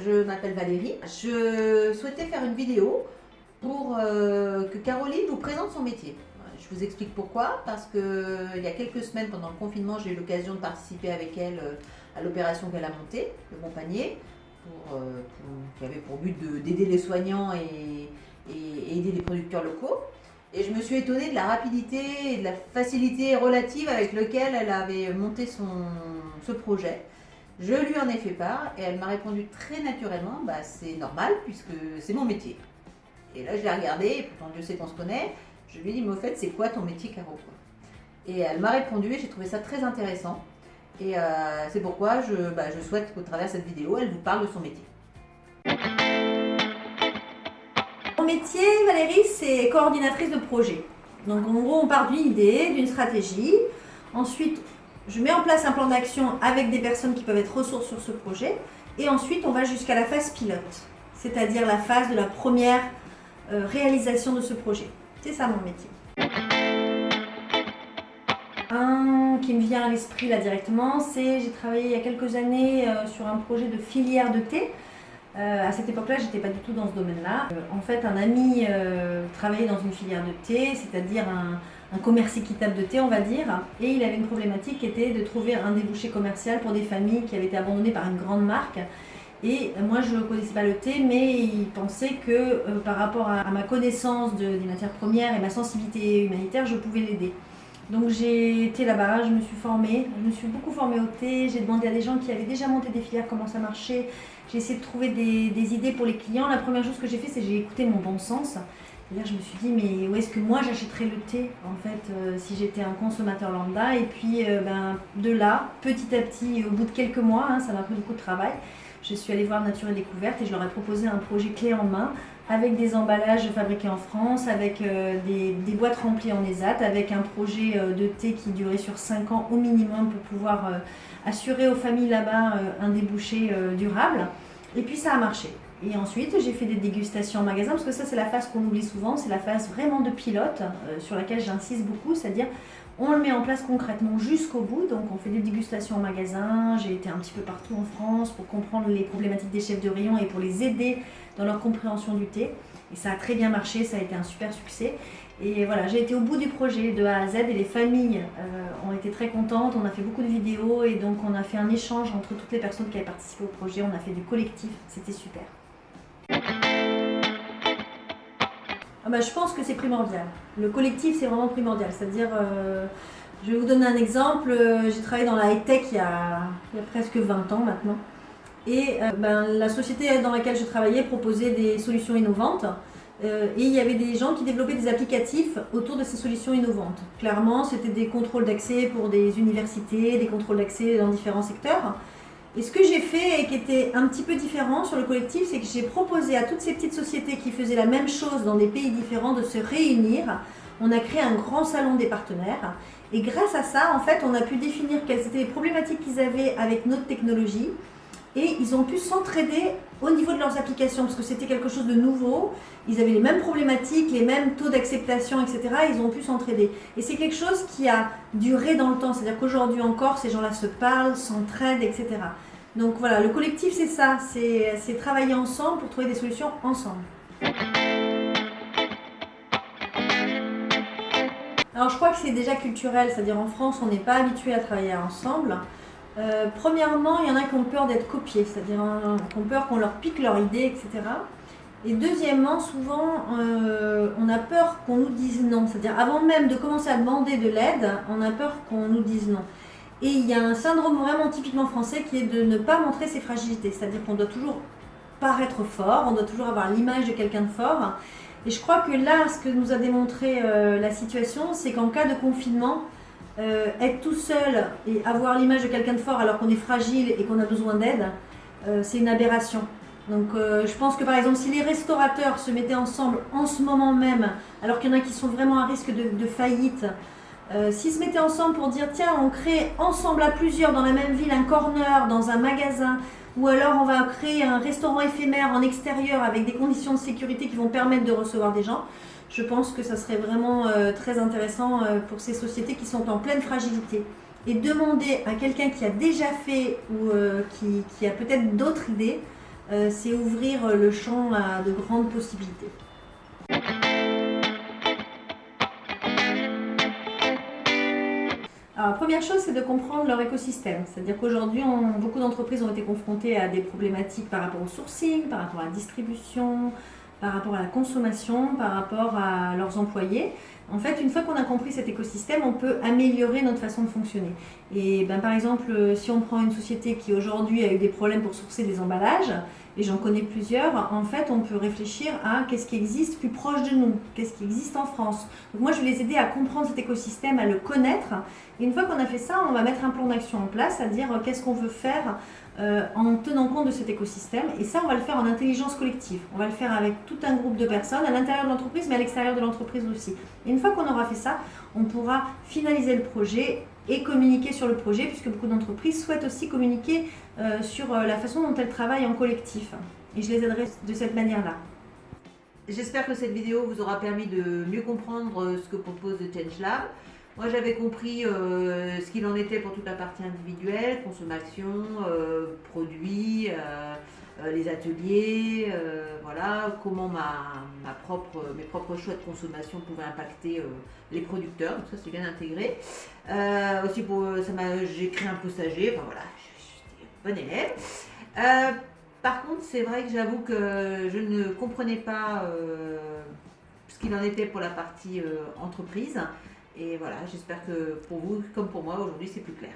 je m'appelle Valérie. Je souhaitais faire une vidéo pour que Caroline vous présente son métier. Je vous explique pourquoi, parce qu'il y a quelques semaines, pendant le confinement, j'ai eu l'occasion de participer avec elle à l'opération qu'elle a montée, le Bon Panier, qui avait pour but d'aider les soignants et aider les producteurs locaux. Et je me suis étonnée de la rapidité et de la facilité relative avec laquelle elle avait monté ce projet. Je lui en ai fait part et elle m'a répondu très naturellement, c'est normal puisque c'est mon métier. Et là je l'ai regardée, et pourtant Dieu sait qu'on se connaît, je lui ai dit mais au fait c'est quoi ton métier Caro ? Et elle m'a répondu et j'ai trouvé ça très intéressant. Et c'est pourquoi je souhaite qu'au travers de cette vidéo, elle vous parle de son métier. Mon métier, Valérie, c'est coordinatrice de projet. Donc en gros, on part d'une idée, d'une stratégie. Ensuite, je mets en place un plan d'action avec des personnes qui peuvent être ressources sur ce projet. Et ensuite, on va jusqu'à la phase pilote, c'est-à-dire la phase de la première réalisation de ce projet. C'est ça mon métier. Un qui me vient à l'esprit là directement, c'est j'ai travaillé il y a quelques années sur un projet de filière de thé. À cette époque-là, j'étais pas du tout dans ce domaine-là. En fait, un ami travaillait dans une filière de thé, c'est-à-dire un commerce équitable de thé, on va dire. Et il avait une problématique qui était de trouver un débouché commercial pour des familles qui avaient été abandonnées par une grande marque. Et moi, je ne connaissais pas le thé, mais il pensait que par rapport à ma connaissance des matières premières et ma sensibilité humanitaire, je pouvais l'aider. Donc j'ai été là-bas, je me suis formée, je me suis beaucoup formée au thé, j'ai demandé à des gens qui avaient déjà monté des filières comment ça marchait, j'ai essayé de trouver des idées pour les clients. La première chose que j'ai fait, c'est que j'ai écouté mon bon sens. Et là je me suis dit mais où est-ce que moi j'achèterais le thé en fait si j'étais un consommateur lambda. Et puis de là, petit à petit, au bout de quelques mois, ça m'a pris beaucoup de travail, je suis allée voir Nature et Découverte et je leur ai proposé un projet clé en main avec des emballages fabriqués en France, avec des boîtes remplies en ESAT, avec un projet de thé qui durait sur 5 ans au minimum pour pouvoir assurer aux familles là-bas un débouché durable. Et puis ça a marché. Et ensuite, j'ai fait des dégustations en magasin, parce que ça, c'est la phase qu'on oublie souvent, c'est la phase vraiment de pilote, sur laquelle j'insiste beaucoup, c'est-à-dire on le met en place concrètement jusqu'au bout. Donc on fait des dégustations en magasin, j'ai été un petit peu partout en France pour comprendre les problématiques des chefs de rayon et pour les aider dans leur compréhension du thé. Et ça a très bien marché, ça a été un super succès. Et voilà, j'ai été au bout du projet de A à Z et les familles ont été très contentes. On a fait beaucoup de vidéos et donc on a fait un échange entre toutes les personnes qui avaient participé au projet. On a fait du collectif, c'était super. Je pense que c'est primordial. Le collectif, c'est vraiment primordial. C'est-à-dire, je vais vous donner un exemple. J'ai travaillé dans la high-tech il y a presque 20 ans maintenant. Et la société dans laquelle je travaillais proposait des solutions innovantes. Et il y avait des gens qui développaient des applicatifs autour de ces solutions innovantes. Clairement, c'était des contrôles d'accès pour des universités, des contrôles d'accès dans différents secteurs. Et ce que j'ai fait et qui était un petit peu différent sur le collectif, c'est que j'ai proposé à toutes ces petites sociétés qui faisaient la même chose dans des pays différents de se réunir. On a créé un grand salon des partenaires. Et grâce à ça, en fait, on a pu définir quelles étaient les problématiques qu'ils avaient avec notre technologie. Et ils ont pu s'entraider au niveau de leurs applications, parce que c'était quelque chose de nouveau. Ils avaient les mêmes problématiques, les mêmes taux d'acceptation, etc. Ils ont pu s'entraider. Et c'est quelque chose qui a duré dans le temps. C'est-à-dire qu'aujourd'hui encore, ces gens-là se parlent, s'entraident, etc. Donc voilà, le collectif, c'est ça. C'est travailler ensemble pour trouver des solutions ensemble. Alors je crois que c'est déjà culturel. C'est-à-dire en France, on n'est pas habitué à travailler ensemble. Premièrement, il y en a qui ont peur d'être copiés, c'est-à-dire qui ont peur qu'on leur pique leur idée, etc. Et deuxièmement, souvent, on a peur qu'on nous dise non. C'est-à-dire avant même de commencer à demander de l'aide, on a peur qu'on nous dise non. Et il y a un syndrome vraiment typiquement français qui est de ne pas montrer ses fragilités. C'est-à-dire qu'on doit toujours paraître fort, on doit toujours avoir l'image de quelqu'un de fort. Et je crois que là, ce que nous a démontré la situation, c'est qu'en cas de confinement, être tout seul et avoir l'image de quelqu'un de fort alors qu'on est fragile et qu'on a besoin d'aide, c'est une aberration. Donc je pense que par exemple si les restaurateurs se mettaient ensemble en ce moment même, alors qu'il y en a qui sont vraiment à risque de faillite, s'ils se mettaient ensemble pour dire tiens on crée ensemble à plusieurs dans la même ville un corner dans un magasin, ou alors on va créer un restaurant éphémère en extérieur avec des conditions de sécurité qui vont permettre de recevoir des gens, je pense que ça serait vraiment très intéressant pour ces sociétés qui sont en pleine fragilité. Et demander à quelqu'un qui a déjà fait ou qui a peut-être d'autres idées c'est ouvrir le champ à de grandes possibilités. Alors, la première chose, c'est de comprendre leur écosystème. C'est-à-dire qu'aujourd'hui, beaucoup d'entreprises ont été confrontées à des problématiques par rapport au sourcing, par rapport à la distribution, par rapport à la consommation, par rapport à leurs employés. En fait, une fois qu'on a compris cet écosystème, on peut améliorer notre façon de fonctionner. Et par exemple, si on prend une société qui aujourd'hui a eu des problèmes pour sourcer des emballages, et j'en connais plusieurs, en fait, on peut réfléchir à qu'est-ce qui existe plus proche de nous, qu'est-ce qui existe en France. Donc moi, je vais les aider à comprendre cet écosystème, à le connaître. Et une fois qu'on a fait ça, on va mettre un plan d'action en place, c'est-à-dire qu'est-ce qu'on veut faire en tenant compte de cet écosystème. Et ça, on va le faire en intelligence collective. On va le faire avec tout un groupe de personnes à l'intérieur de l'entreprise, mais à l'extérieur de l'entreprise aussi. Et une fois qu'on aura fait ça, on pourra finaliser le projet et communiquer sur le projet, puisque beaucoup d'entreprises souhaitent aussi communiquer sur la façon dont elles travaillent en collectif. Et je les aiderai de cette manière-là. J'espère que cette vidéo vous aura permis de mieux comprendre ce que propose The Change Lab. Moi, j'avais compris ce qu'il en était pour toute la partie individuelle, consommation, produits, les ateliers, voilà, comment mes propres choix de consommation pouvaient impacter les producteurs. Donc ça, c'est bien intégré. Aussi, j'ai créé un potager. Enfin voilà, je suis bonne élève. Par contre, c'est vrai que j'avoue que je ne comprenais pas ce qu'il en était pour la partie entreprise. Et voilà, j'espère que pour vous, comme pour moi, aujourd'hui, c'est plus clair.